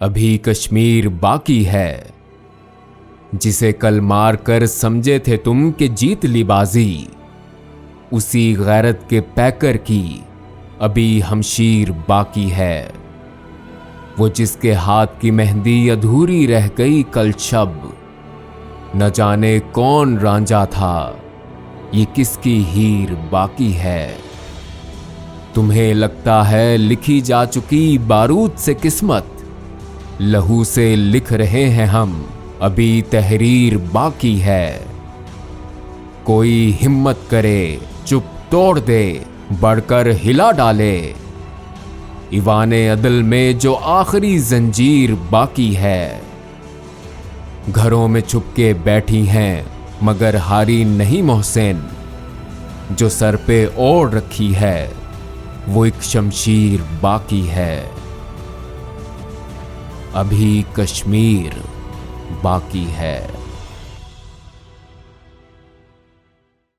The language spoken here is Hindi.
अभी कश्मीर बाकी है, जिसे कल मार कर समझे थे तुम कि जीत ली बाजी, उसी गैरत के पैकर की अभी हमशीर बाकी है। वो जिसके हाथ की मेहंदी अधूरी रह गई कल शब, न जाने कौन रांझा था, ये किसकी हीर बाकी है। तुम्हें लगता है लिखी जा चुकी बारूद से किस्मत, लहू से लिख रहे हैं हम, अभी तहरीर बाकी है। कोई हिम्मत करे चुप तोड़ दे, बढ़कर हिला डाले, ईवाने अदल में जो आखिरी जंजीर बाकी है। घरों में छुपके बैठी हैं मगर हारी नहीं मोहसिन, जो सर पे ओढ़ रखी है वो एक शमशीर बाकी है। अभी कश्मीर बाकी है।